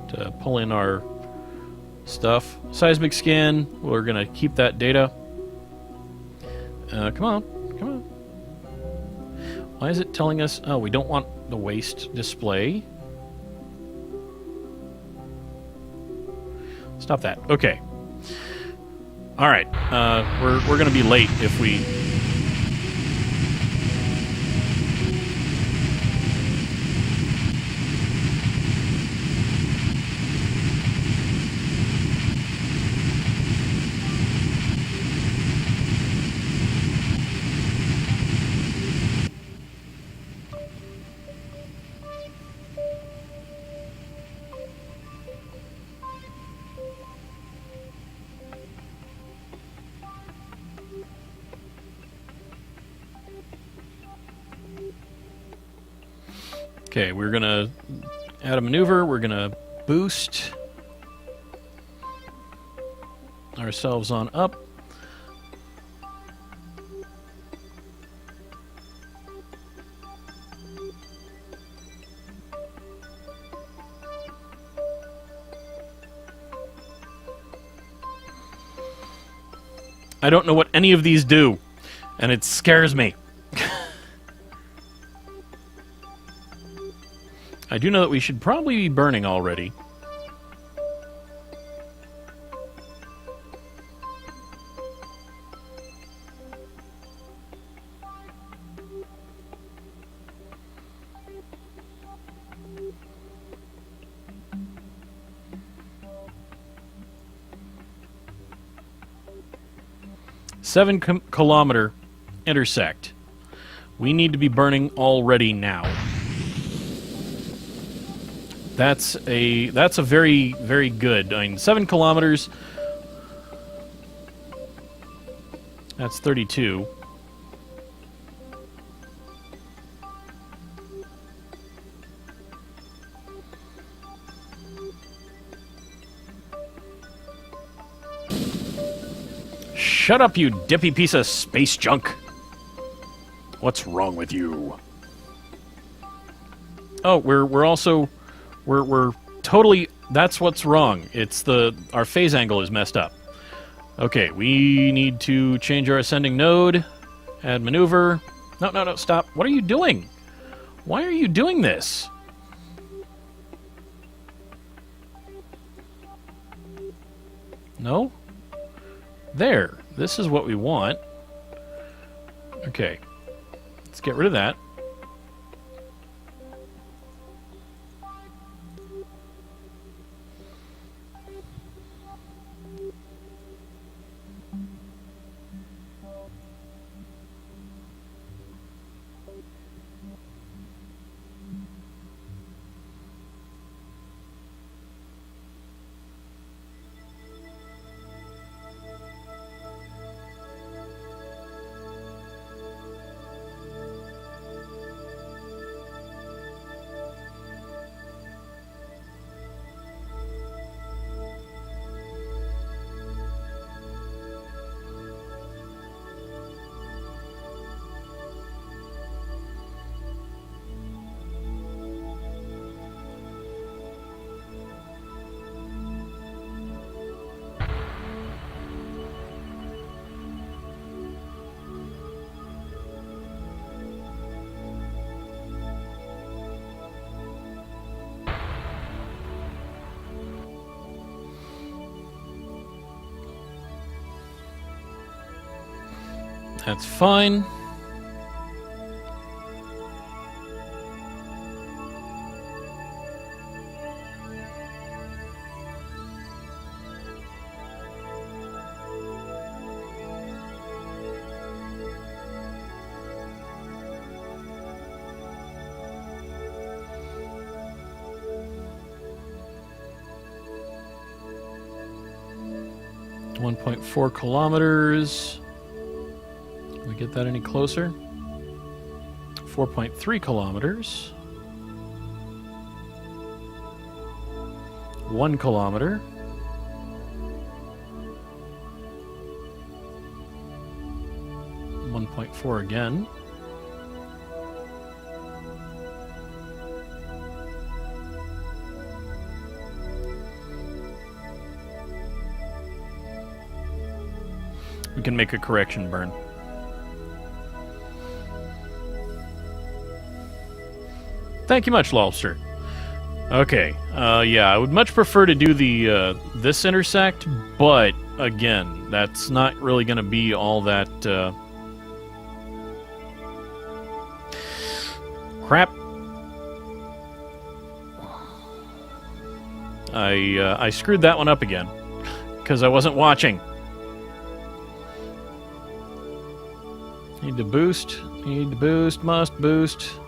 to pull in our stuff. Seismic scan, we're going to keep that data. Come on. Why is it telling us... Oh, we don't want the waste display. Stop that. Okay. All right. We're going to be late if we... Okay, we're going to add a maneuver. We're going to boost ourselves on up. I don't know what any of these do, and it scares me. I do know that we should probably be burning already. Seven-kilometer intersect. We need to be burning already now. That's a very, very good. I mean, 7 kilometers. That's 32. Shut up, you dippy piece of space junk. What's wrong with you? Oh, we're totally... That's what's wrong. It's our phase angle is messed up. Okay, we need to change our ascending node. Add maneuver. No, stop. What are you doing? Why are you doing this? No? There. This is what we want. Okay. Let's get rid of that. That's fine. .4 kilometers. Can we get that any closer? 4.3 kilometers. 1 kilometer. .4 again. We can make a correction burn. Thank you much, Lolbster. Okay, yeah, I would much prefer to do the this intersect, but again, that's not really going to be all that crap. I screwed that one up again because I wasn't watching. Need to boost. Need to boost. Must boost.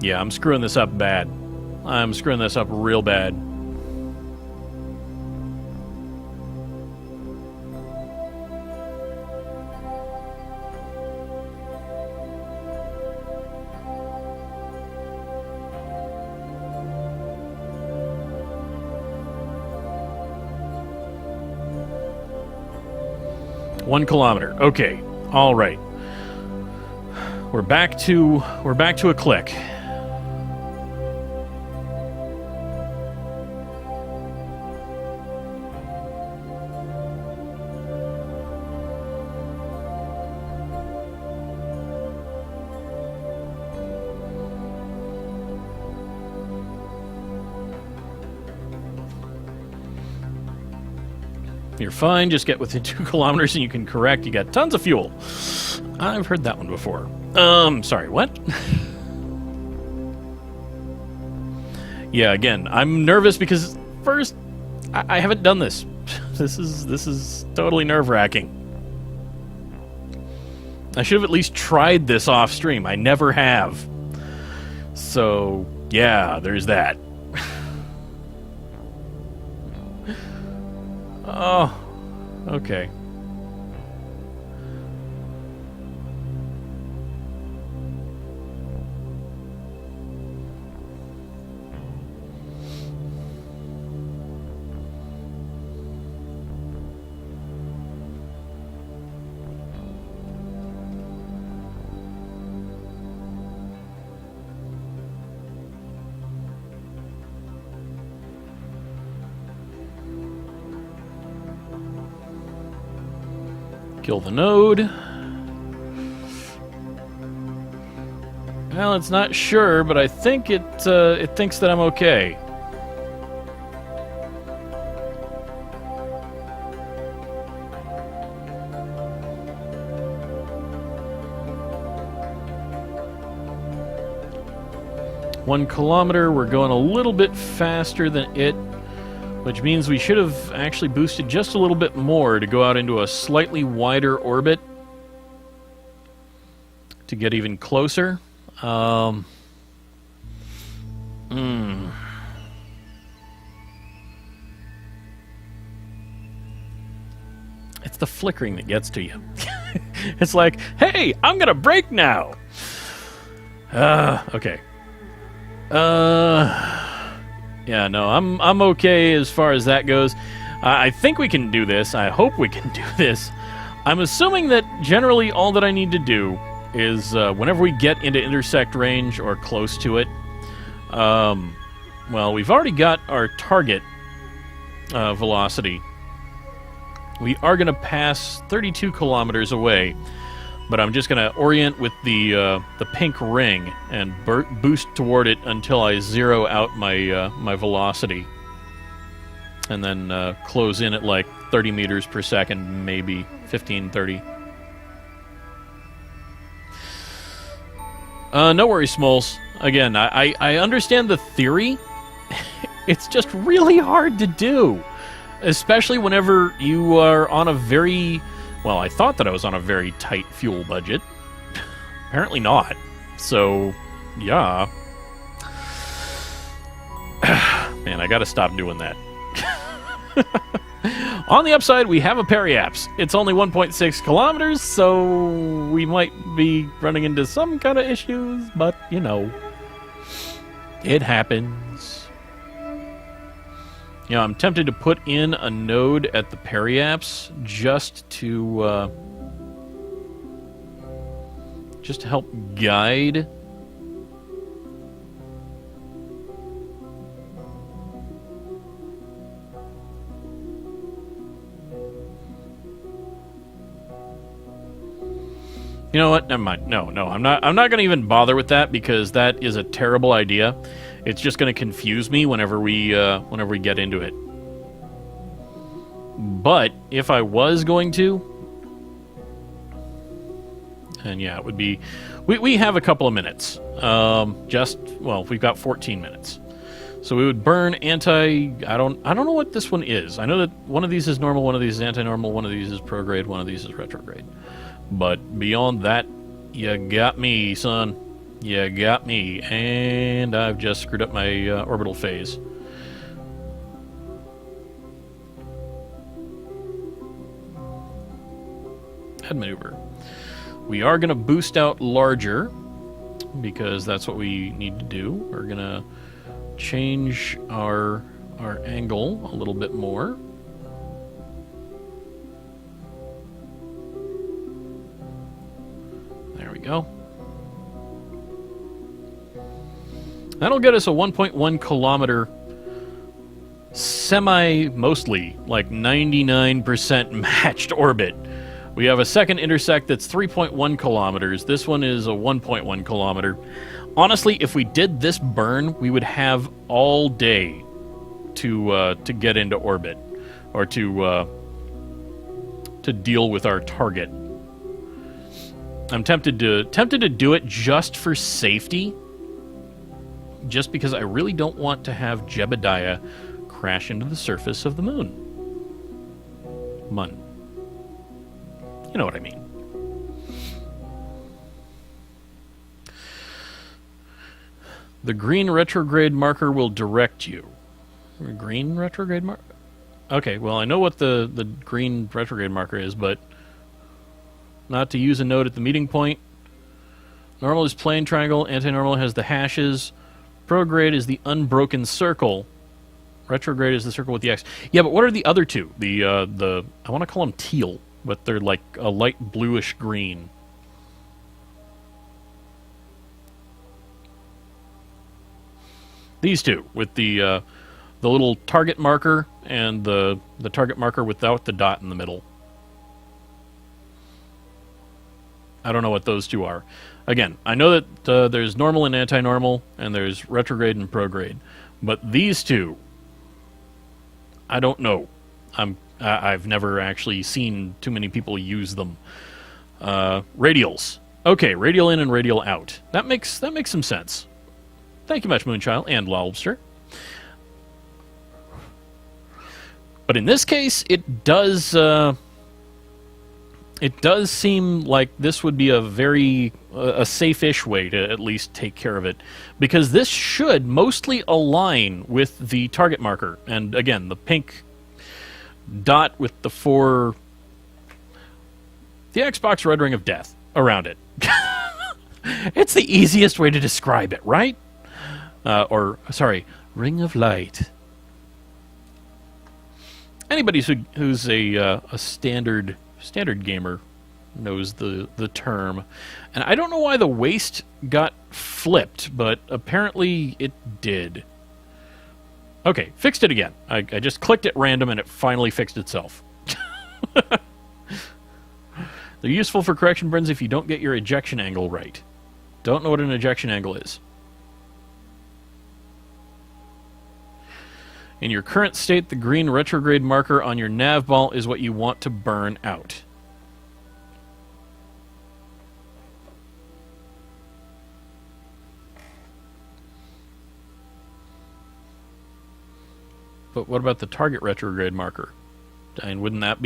Yeah, I'm screwing this up bad. I'm screwing this up real bad. One kilometer. Okay. All right. We're back to a click. You're fine, just get within 2 kilometers and you can correct. You got tons of fuel. I've heard that one before. Sorry, what? Yeah, again, I'm nervous because first, I haven't done this. This is totally nerve-wracking. I should have at least tried this off stream. I never have. So, yeah, there's that. Oh, okay. Kill the node. Well, it's not sure, but I think it thinks that I'm okay. One kilometer, we're going a little bit faster than it, which means we should have actually boosted just a little bit more to go out into a slightly wider orbit to get even closer. It's the flickering that gets to you. It's like, hey, I'm gonna brake now. Okay. Yeah, no, I'm okay as far as that goes. I think we can do this. I hope we can do this. I'm assuming that generally all that I need to do is whenever we get into intersect range or close to it, well, we've already got our target velocity. We are going to pass 32 kilometers away, but I'm just going to orient with the pink ring and boost toward it until I zero out my velocity, and then close in at like 30 meters per second, maybe 15, 30. No worries, Smoles. Again, I understand the theory. It's just really hard to do, especially whenever you are on a very... Well, I thought that I was on a very tight fuel budget. Apparently not. So, yeah. Man, I gotta stop doing that. On the upside, we have a periapse. It's only 1.6 kilometers, so we might be running into some kind of issues, but, you know, it happens. You know, I'm tempted to put in a node at the periapse just to help guide. You know what? Never mind. No, I'm not going to even bother with that because that is a terrible idea. It's just going to confuse me whenever we get into it. But if I was going to, and yeah, it would be. We have a couple of minutes. We've got 14 minutes. So we would burn anti. I don't know what this one is. I know that one of these is normal, one of these is anti-normal, one of these is prograde, one of these is retrograde. But beyond that, you got me, son. You got me. And I've just screwed up my orbital phase. Head maneuver. We are going to boost out larger, because that's what we need to do. We're going to change our angle a little bit more. There we go. That'll get us a 1.1 kilometer mostly, like 99% matched orbit. We have a second intersect that's 3.1 kilometers. This one is a 1.1 kilometer. Honestly, if we did this burn, we would have all day to get into orbit, or to deal with our target. I'm tempted to do it just for safety, just because I really don't want to have Jebediah crash into the surface of the moon. You know what I mean. The green retrograde marker will direct you. Green retrograde marker? Okay, well, I know what the green retrograde marker is, but not to use a node at the meeting point. Normal is plane triangle. Anti-normal has the hashes. Prograde is the unbroken circle. Retrograde is the circle with the X. Yeah, but what are the other two? I want to call them teal, but they're like a light bluish green. These two, with the little target marker and the target marker without the dot in the middle. I don't know what those two are. Again, I know that there's normal and anti-normal, and there's retrograde and prograde. But these two, I don't know. I've never actually seen too many people use them. Radials. Okay, radial in and radial out. That makes some sense. Thank you much, Moonchild and Lolbster. But in this case, it does seem like this would be a safe-ish way to at least take care of it, because this should mostly align with the target marker. And again, the pink dot with the Xbox Red Ring of Death around it. It's the easiest way to describe it, right? Ring of Light. Anybody who's a standard gamer knows the term. And I don't know why the waist got flipped, but apparently it did. Okay, fixed it again. I just clicked at random and it finally fixed itself. They're useful for correction burns if you don't get your ejection angle right. Don't know what an ejection angle is. In your current state, the green retrograde marker on your nav ball is what you want to burn out. But what about the target retrograde marker? And wouldn't that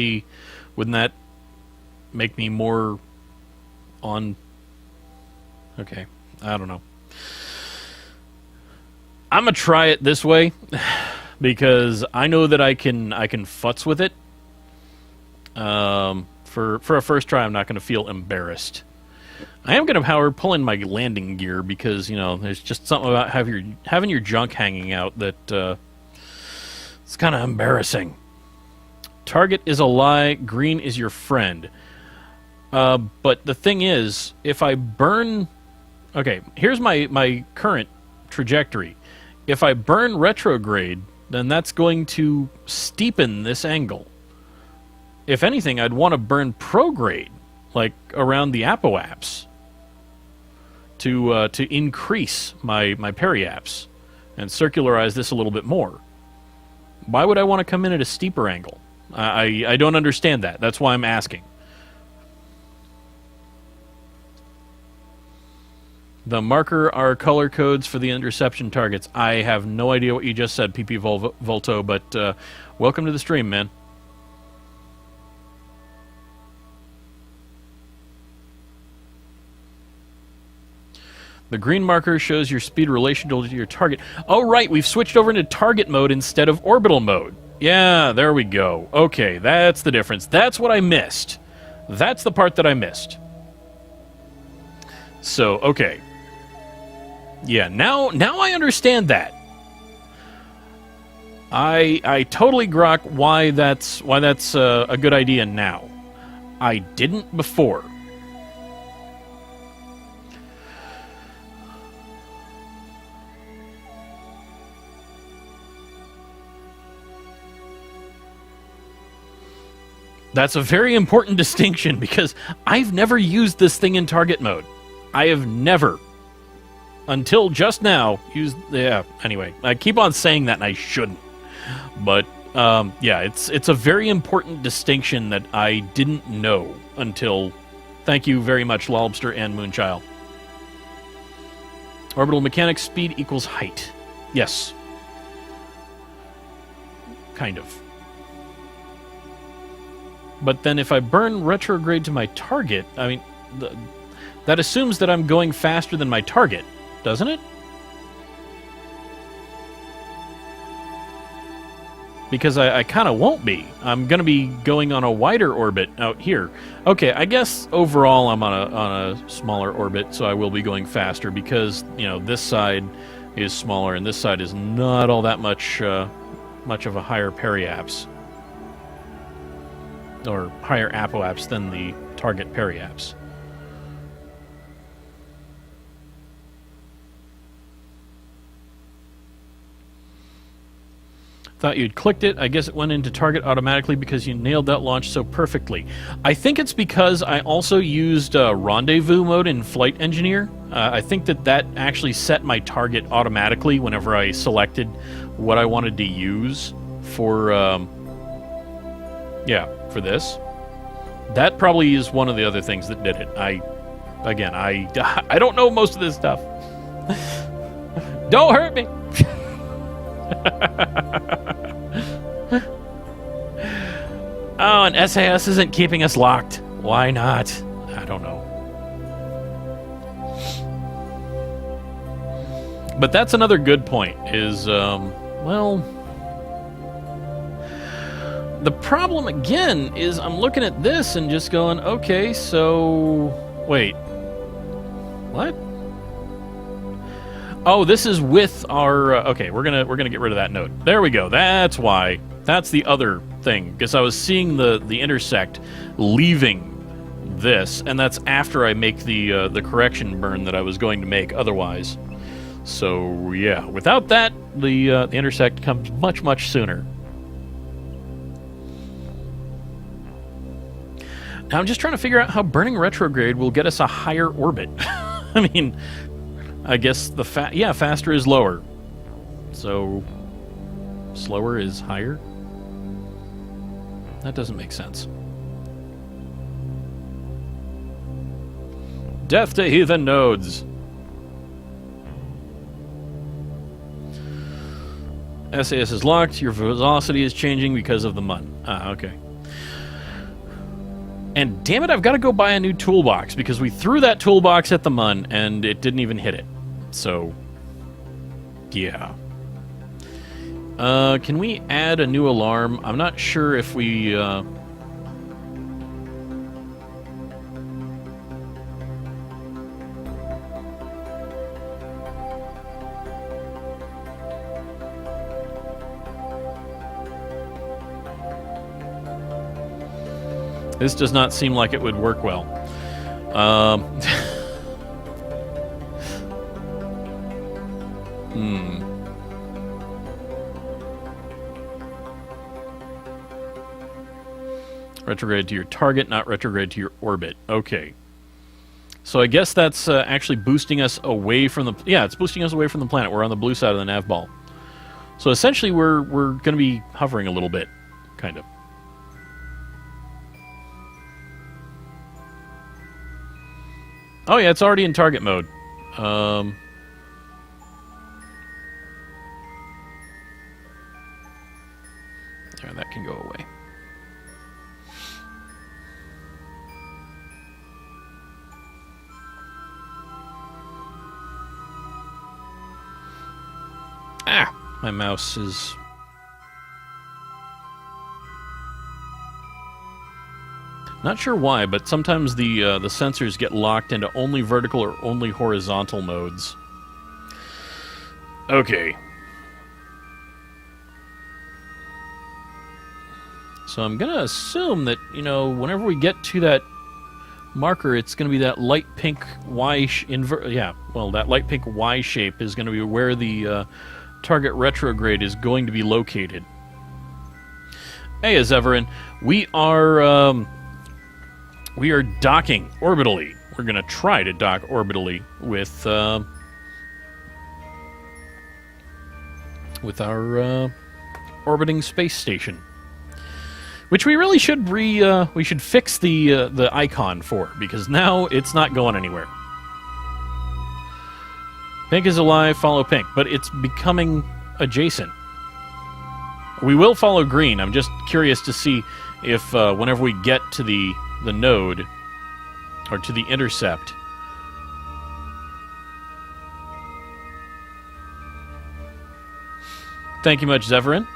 make me more on? Okay, I don't know. I'm gonna try it this way because I know that I can futz with it For a first try, I'm not going to feel embarrassed. I am going to, however, pull in my landing gear because, you know, there's just something about having your junk hanging out that it's kind of embarrassing. Target is a lie, green is your friend. But the thing is, if I burn... Okay, here's my current trajectory. If I burn retrograde, then that's going to steepen this angle. If anything, I'd want to burn prograde, like around the apoapse, to increase my periapse and circularize this a little bit more. Why would I want to come in at a steeper angle? I don't understand that. That's why I'm asking. The marker are color codes for the interception targets. I have no idea what you just said, PP Volto, but welcome to the stream, man. The green marker shows your speed relational to your target. Oh, right, we've switched over into target mode instead of orbital mode. Yeah, there we go. Okay, that's the difference. That's what I missed. That's the part that I missed. So, okay. Yeah, now I understand that. I totally grok why that's a good idea now. I didn't before. That's a very important distinction because I've never used this thing in target mode. I have never, until just now, used... Yeah, anyway, I keep on saying that and I shouldn't. But, yeah, it's a very important distinction that I didn't know until... Thank you very much, Lolbster and Moonchild. Orbital mechanics speed equals height. Yes. Kind of. But then if I burn retrograde to my target, I mean, that assumes that I'm going faster than my target, doesn't it? Because I kind of won't be. I'm going to be going on a wider orbit out here. Okay, I guess overall I'm on a smaller orbit, so I will be going faster because, you know, this side is smaller and this side is not all that much of a higher periapse. Or higher apoapse than the target periapse. Thought you'd clicked it. I guess it went into target automatically because you nailed that launch so perfectly. I think it's because I also used rendezvous mode in Flight Engineer. I think that actually set my target automatically whenever I selected what I wanted to use for... yeah, for this. That probably is one of the other things that did it. I don't know most of this stuff. Don't hurt me. Oh, and SAS isn't keeping us locked. Why not? I don't know. But that's another good point, is, well... The problem, again, is I'm looking at this and just going, okay, so... Wait. What? Oh, this is with our... okay, we're gonna get rid of that node. There we go. That's why. That's the other thing. Because I was seeing the intersect leaving this, and that's after I make the correction burn that I was going to make otherwise. So, yeah. Without that, the intersect comes much, much sooner. Now I'm just trying to figure out how burning retrograde will get us a higher orbit. I mean, I guess faster is lower. So, slower is higher? That doesn't make sense. Death to heathen nodes! SAS is locked. Your velocity is changing because of the MUN. Ah, okay. And damn it, I've got to go buy a new toolbox because we threw that toolbox at the MUN and it didn't even hit it. So, yeah. Can we add a new alarm? I'm not sure if we... This does not seem like it would work well. Um, Retrograde to your target, not retrograde to your orbit. Okay. So I guess that's actually boosting us away from the... Yeah, it's boosting us away from the planet. We're on the blue side of the nav ball. So essentially we're going to be hovering a little bit, kind of. Oh yeah, it's already in target mode. There, that can go away. Ah, my mouse is... Not sure why, but sometimes the sensors get locked into only vertical or only horizontal modes. Okay. So I'm going to assume that, you know, whenever we get to that marker, it's going to be that light pink Y... that light pink Y shape is going to be where the target retrograde is going to be located. Hey, Azeverin, we are docking orbitally. We're going to try to dock orbitally with our orbiting space station, which we really should we should fix the icon for, because now it's not going anywhere. Pink is alive, follow pink, but it's becoming adjacent. We will follow green. I'm just curious to see if whenever we get to the node, or to the intercept, thank you much, Zeverin.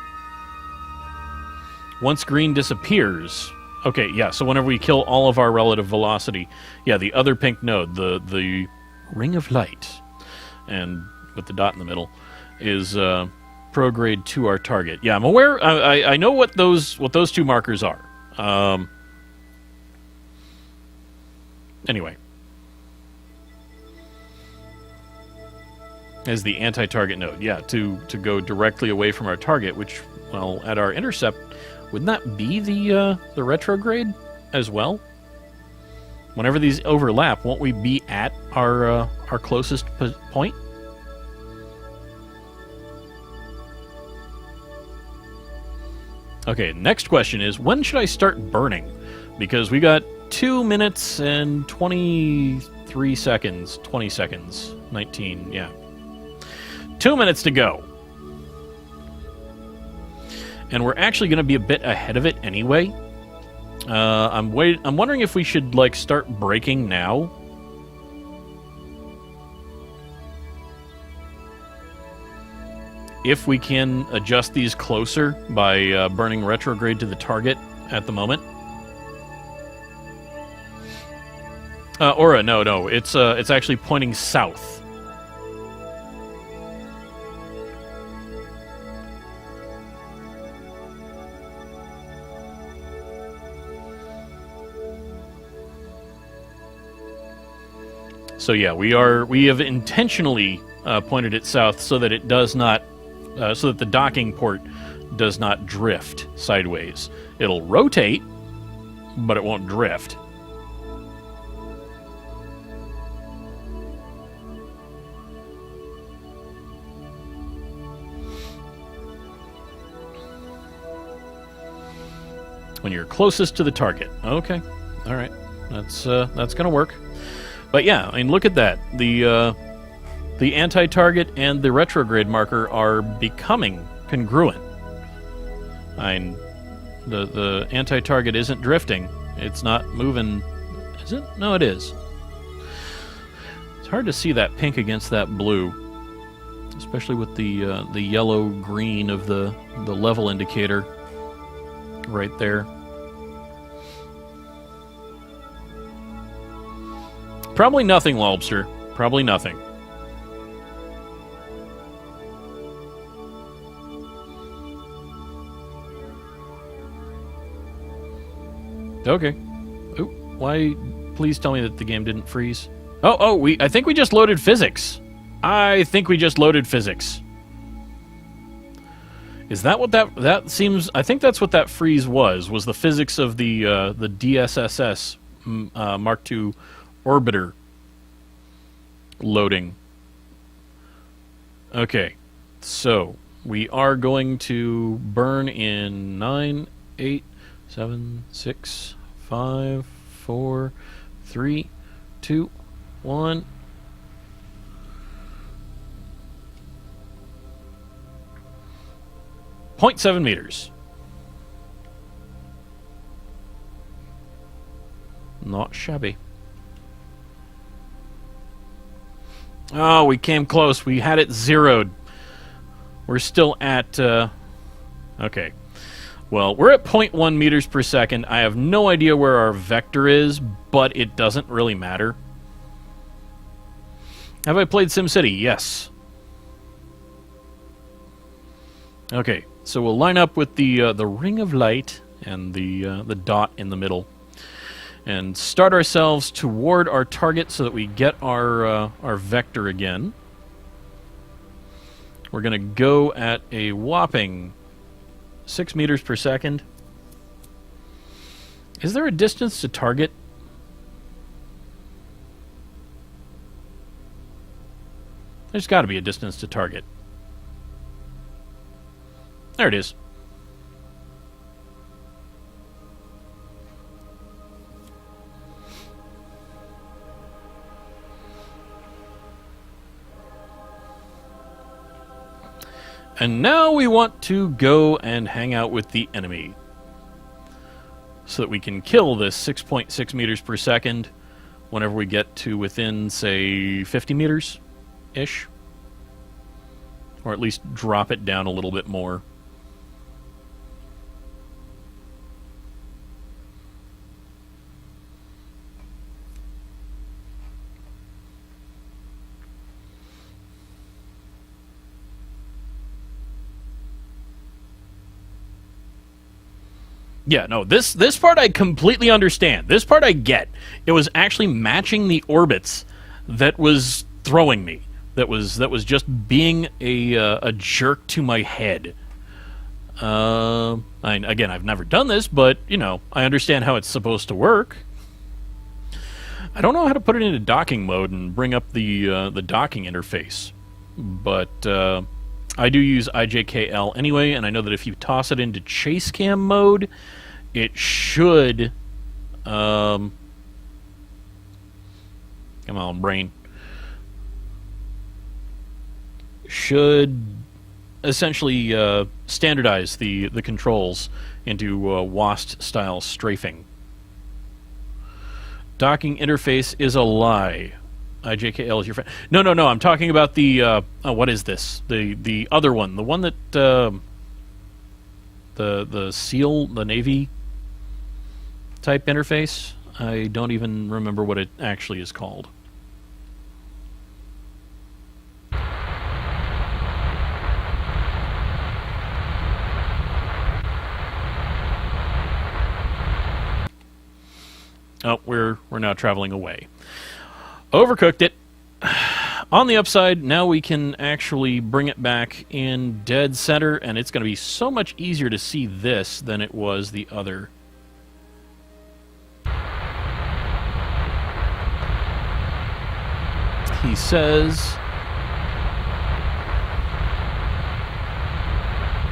Once green disappears... Okay, yeah, so whenever we kill all of our relative velocity, yeah, the other pink node, the ring of light, and with the dot in the middle, is prograde to our target. Yeah, I'm aware... I know what those two markers are. Anyway. As the anti-target node. Yeah, to go directly away from our target, which, well, at our intercept, wouldn't that be the retrograde as well? Whenever these overlap, won't we be at our closest point? Okay, next question is, when should I start burning? Because we got 2 minutes and 23 seconds, 20 seconds, 19, yeah. 2 minutes to go. And we're actually going to be a bit ahead of it anyway. I'm wondering if we should, like, start braking now. If we can adjust these closer by burning retrograde to the target at the moment. Aura, no. It's actually pointing south. So yeah, we have intentionally pointed it south so that it does not, so that the docking port does not drift sideways. It'll rotate, but it won't drift. When you're closest to the target. Okay. All right. That's going to work. But yeah, I mean, look at that. The anti-target and the retrograde marker are becoming congruent. I mean, the anti-target isn't drifting. It's not moving. Is it? No, it is. It's hard to see that pink against that blue, especially with the yellow-green of the level indicator right there. Probably nothing, Lolbster. Probably nothing. Okay. Why? Please tell me that the game didn't freeze. I think we just loaded physics. I think we just loaded physics. Is that what that seems? I think that's what that freeze was the physics of the DSSS Mark II orbiter loading. Okay, so we are going to burn in 9, 8, 7, 6, 5, 4, 3, 2, 1. .7 meters. Not shabby. Oh, we came close. We had it zeroed. We're still at... okay. Well, we're at 0.1 meters per second. I have no idea where our vector is, but it doesn't really matter. Have I played SimCity? Yes. Okay, so we'll line up with the ring of light and the dot in the middle, and start ourselves toward our target so that we get our vector again. We're going to go at a whopping 6 meters per second. Is there a distance to target? There's got to be a distance to target. There it is. And now we want to go and hang out with the enemy so that we can kill this 6.6 meters per second whenever we get to within, say, 50 meters-ish. Or at least drop it down a little bit more. Yeah, no, this part I completely understand. This part I get. It was actually matching the orbits that was throwing me. That was just being a jerk to my head. Again, I've never done this, but you know, I understand how it's supposed to work. I don't know how to put it into docking mode and bring up the docking interface, but I do use IJKL anyway, and I know that if you toss it into chase cam mode, it should... come on, brain. Should essentially standardize the controls into WASD-style strafing. Docking interface is a lie. IJKL is your friend. No, I'm talking about the... what is this? The other one. The one that... the SEAL, the Navy type interface. I don't even remember what it actually is called. Oh, we're now traveling away. Overcooked it. On the upside, now we can actually bring it back in dead center, and it's going to be so much easier to see this than it was the other. He says...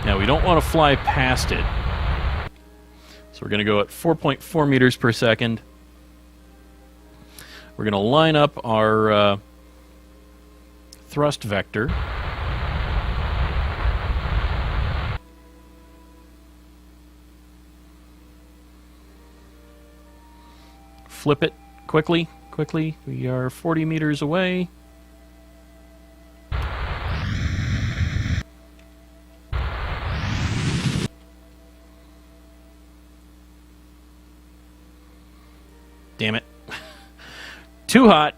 Now, we don't want to fly past it. So we're going to go at 4.4 meters per second. We're going to line up our thrust vector. Flip it quickly. We are 40 meters away. Damn it. Too hot.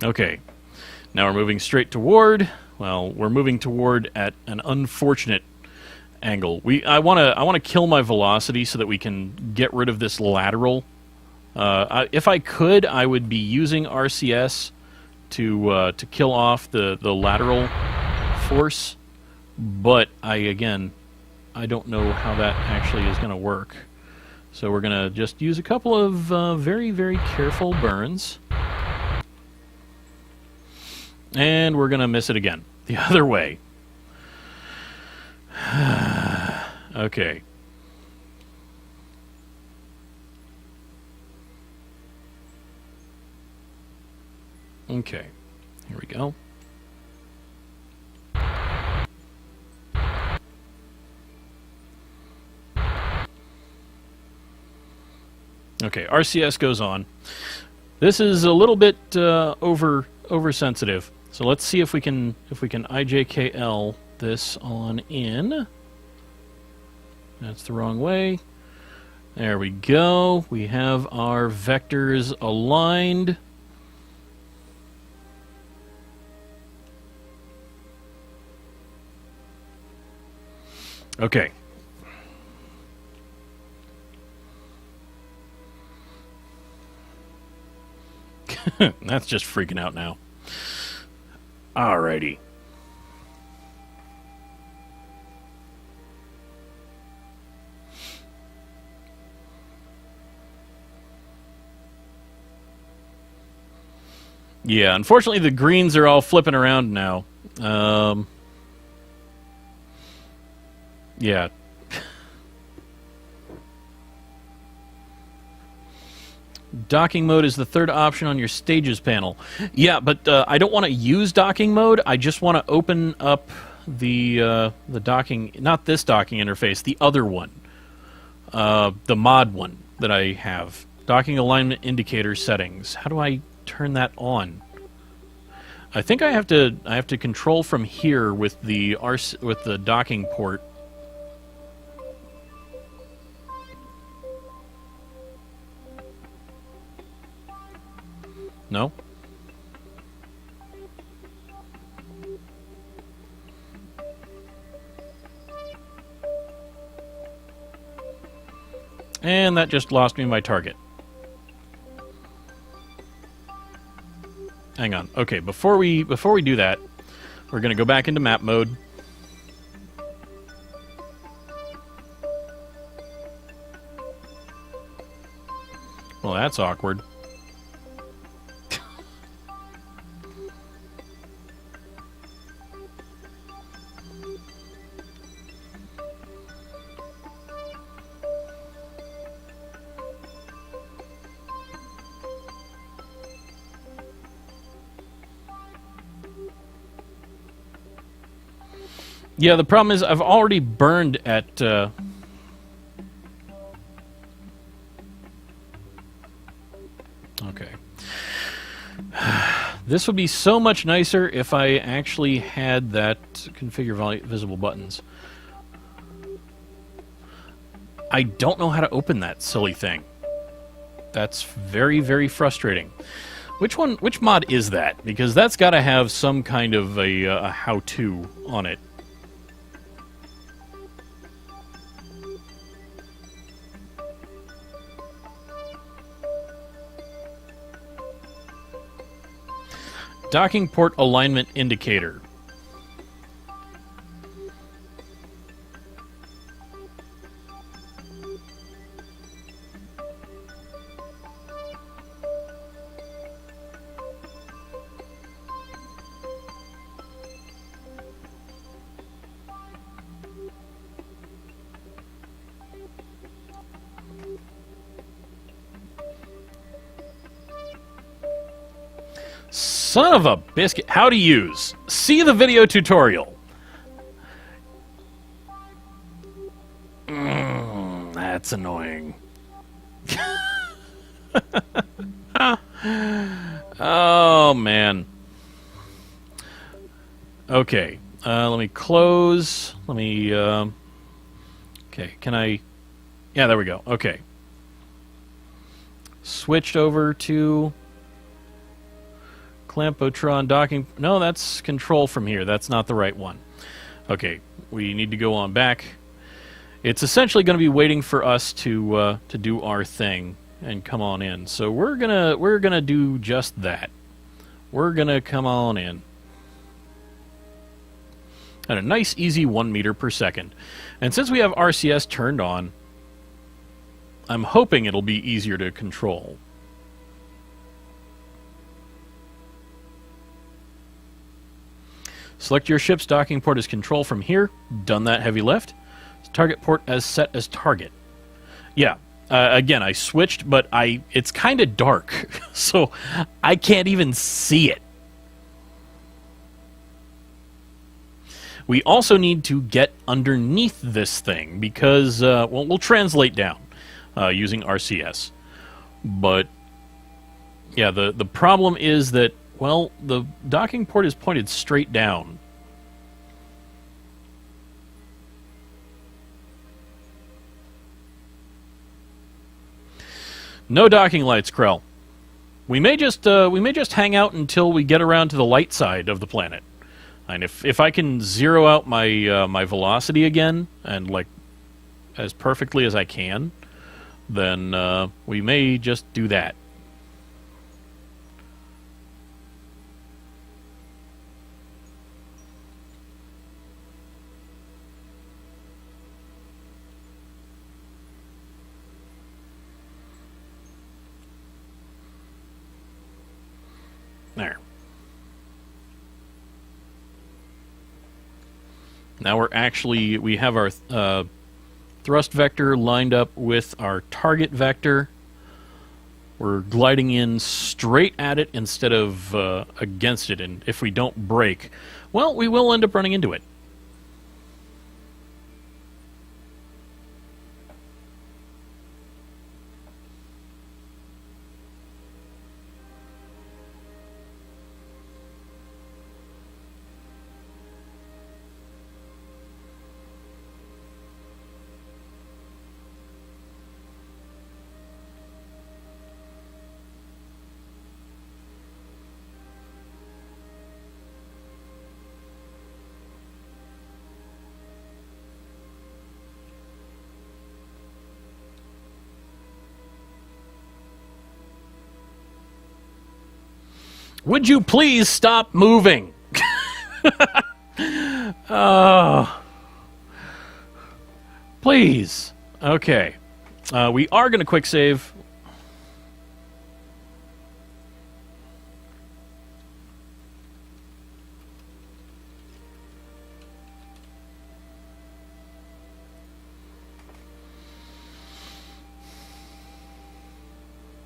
Okay. Now we're moving straight toward. Well, we're moving toward at an unfortunate angle. I want to kill my velocity so that we can get rid of this lateral. If I could, I would be using RCS to kill off the lateral force, but I don't know how that actually is going to work. So we're going to just use a couple of very, very careful burns. And we're going to miss it again. The other way. Okay. Okay. Here we go. Okay, RCS goes on. This is a little bit oversensitive. So let's see if we can IJKL this on in. That's the wrong way. There we go. We have our vectors aligned. Okay. That's just freaking out now. Alrighty. Yeah, unfortunately the greens are all flipping around now. Yeah. Docking mode is the third option on your stages panel. Yeah, but I don't want to use docking mode. I just want to open up the docking, not this docking interface, the other one, the mod one that I have. Docking alignment indicator settings. How do I turn that on? I think I have to control from here with the docking port. No? And that just lost me my target. Hang on. Okay, before we do that, we're going to go back into map mode. Well, that's awkward. Yeah, the problem is I've already burned at... Okay. This would be so much nicer if I actually had that configure visible buttons. I don't know how to open that silly thing. That's very, very frustrating. Which mod is that? Because that's got to have some kind of a how-to on it. Docking port alignment indicator. Son of a biscuit. How to use. See the video tutorial. That's annoying. Oh, man. Okay. Let me close. Let me... okay, can I... Yeah, there we go. Okay. Switched over to... Clampotron docking... No, that's control from here. That's not the right one. Okay, we need to go on back. It's essentially going to be waiting for us to do our thing and come on in. So we're gonna do just that. We're gonna come on in at a nice, easy 1 meter per second. And since we have RCS turned on, I'm hoping it'll be easier to control. Select your ship's docking port as control from here. Done that, heavy lift. Target port as set as target. Yeah, again, I switched, but it's kind of dark, so I can't even see it. We also need to get underneath this thing because, well, we'll translate down using RCS. But, yeah, the problem is that, well, the docking port is pointed straight down. No docking lights, Krell. We may just hang out until we get around to the light side of the planet. And if I can zero out my my velocity again and like as perfectly as I can, then we may just do that. There. Now we have our thrust vector lined up with our target vector. We're gliding in straight at it instead of against it, and if we don't brake, well, we will end up running into it. Would you please stop moving? Please. Okay. We are going to quick save.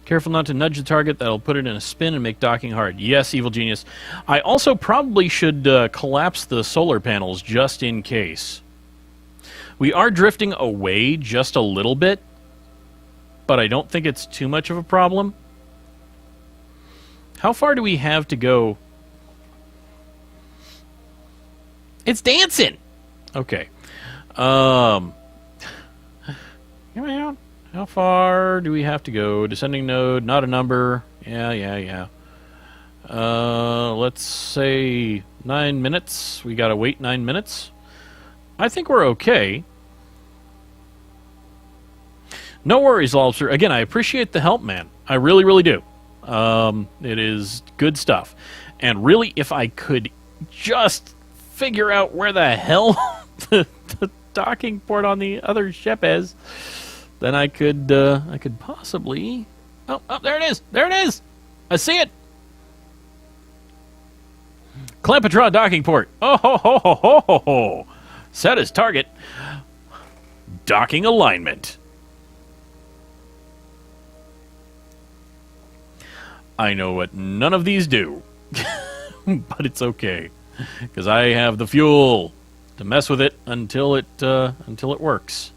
Careful not to nudge the target. That'll put it in a spin and make docking hard. Yes, Evil Genius. I also probably should collapse the solar panels just in case. We are drifting away just a little bit, but I don't think it's too much of a problem. How far do we have to go? It's dancing! Okay. Come on. How far do we have to go? Descending node, not a number. Yeah. Let's say 9 minutes. We gotta wait 9 minutes. I think we're okay. No worries, Lolbster. Again, I appreciate the help, man. I really, really do. It is good stuff. And really, if I could just figure out where the hell the docking port on the other ship is, then I could possibly... Oh, there it is! There it is! I see it! Clampotron docking port. Oh, ho, ho, ho, ho, ho, ho. Set as target. Docking alignment. I know what none of these do. But it's okay. Because I have the fuel to mess with it until it works.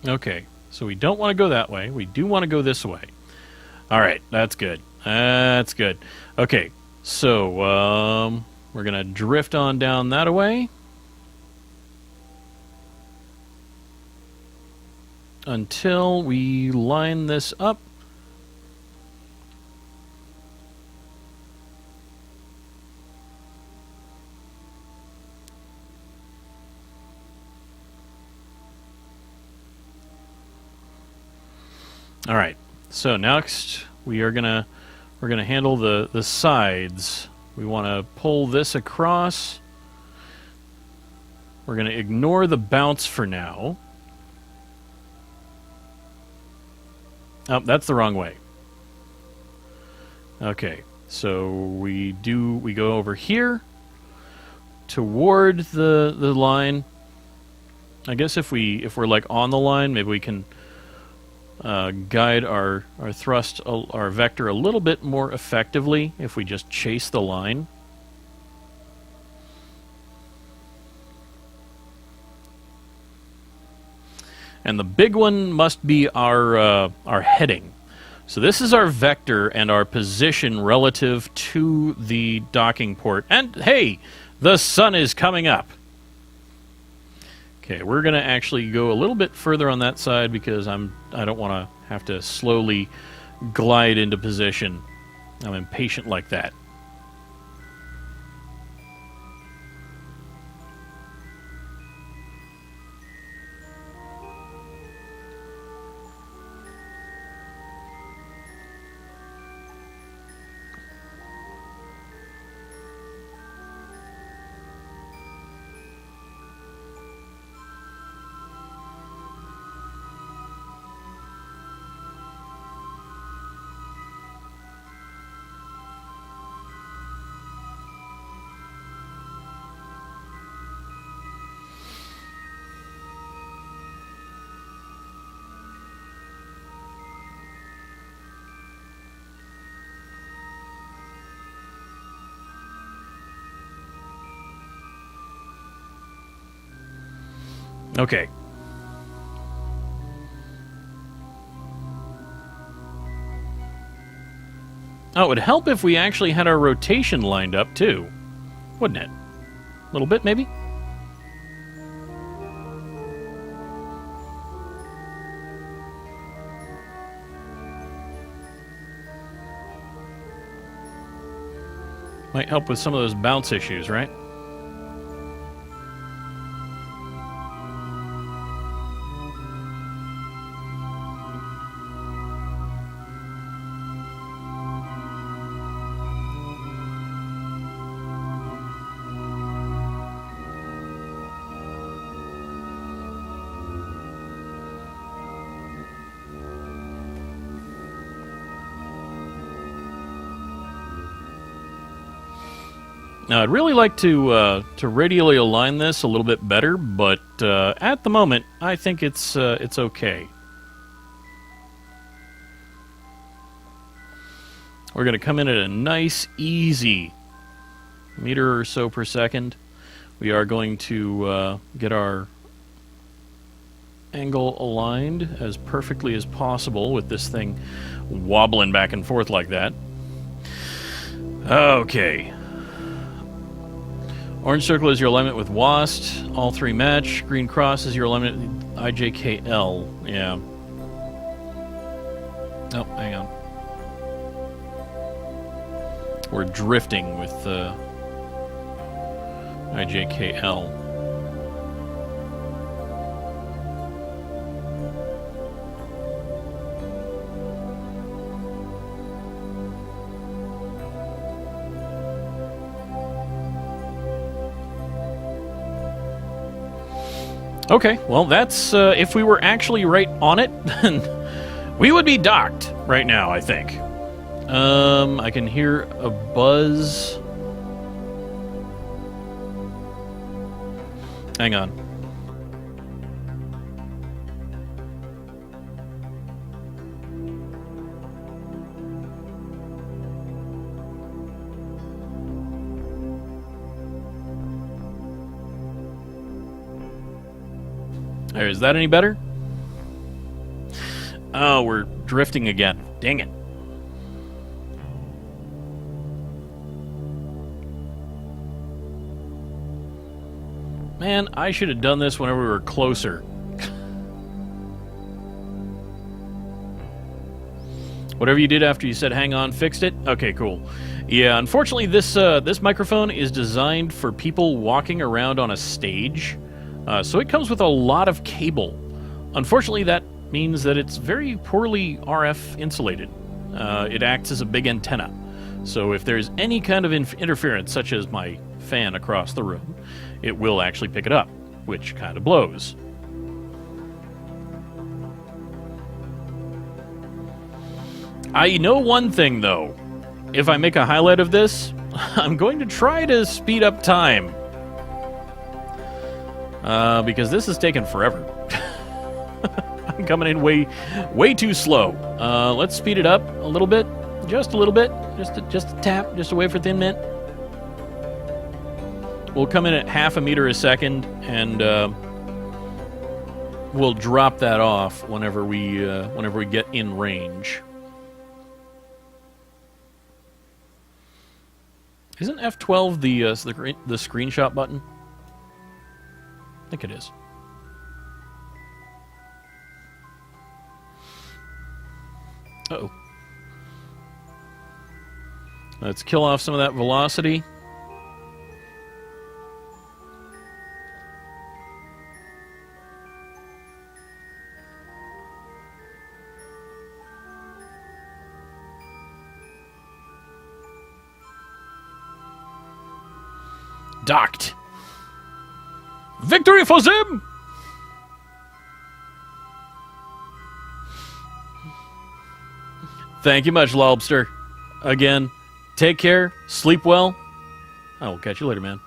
Okay, so we don't want to go that way. We do want to go this way. All right, that's good. That's good. Okay, so we're going to drift on down that way until we line this up. All right. So next we're gonna handle the sides. We want to pull this across. We're gonna ignore the bounce for now. Oh, that's the wrong way. Okay. So we go over here toward the line. I guess if we're like on the line, maybe we can guide our thrust, our vector a little bit more effectively if we just chase the line. And the big one must be our heading. So this is our vector and our position relative to the docking port. And hey, the sun is coming up. Okay, we're going to actually go a little bit further on that side because I don't want to have to slowly glide into position. I'm impatient like that. Okay. Oh, it would help if we actually had our rotation lined up, too. Wouldn't it? A little bit, maybe? Might help with some of those bounce issues, right? Now, I'd really like to radially align this a little bit better, but at the moment, I think it's okay. We're going to come in at a nice, easy meter or so per second. We are going to get our angle aligned as perfectly as possible with this thing wobbling back and forth like that. Okay. Orange circle is your alignment with WAST. All three match. Green cross is your alignment with IJKL. Yeah. Oh, hang on. We're drifting with IJKL. Okay, well, that's, if we were actually right on it, then we would be docked right now, I think. I can hear a buzz. Hang on. There, is that any better? Oh, we're drifting again. Dang it. Man, I should have done this whenever we were closer. Whatever you did after you said hang on fixed it? Okay, cool. Yeah, unfortunately this this microphone is designed for people walking around on a stage. So it comes with a lot of cable. Unfortunately, that means that it's very poorly RF insulated. It acts as a big antenna. So if there's any kind of interference, such as my fan across the room, it will actually pick it up, which kind of blows. I know one thing, though. If I make a highlight of this, I'm going to try to speed up time. Because this is taking forever. I'm coming in way too slow. Let's speed it up a little bit. Just a little bit. Just a tap. Just a wait for Thin Mint. We'll come in at 0.5 meters a second, and we'll drop that off whenever we get in range. Isn't F12 the screenshot button? I think it is. Uh-oh. Let's kill off some of that velocity. Docked. Victory for Zim! Thank you much, Lolbster. Again, take care, sleep well. I will catch you later, man.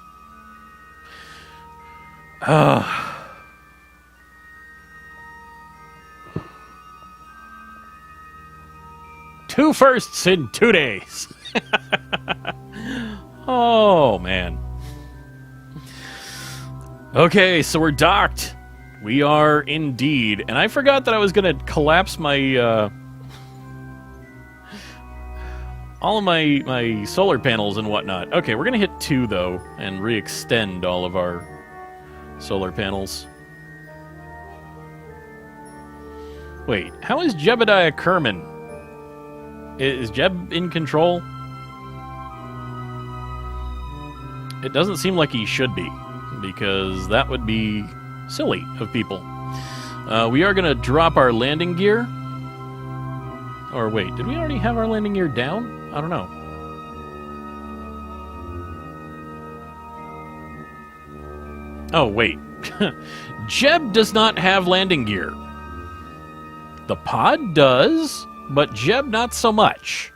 Two firsts in 2 days. Oh, man. Okay, so we're docked. We are indeed. And I forgot that I was going to collapse my, all of my solar panels and whatnot. Okay, we're going to hit 2, though, and re-extend all of our solar panels. Wait, how is Jebediah Kerman? Is Jeb in control? It doesn't seem like he should be, because that would be silly of people. We are going to drop our landing gear. Or wait, did we already have our landing gear down? I don't know. Oh, wait. Jeb does not have landing gear. The pod does, but Jeb not so much.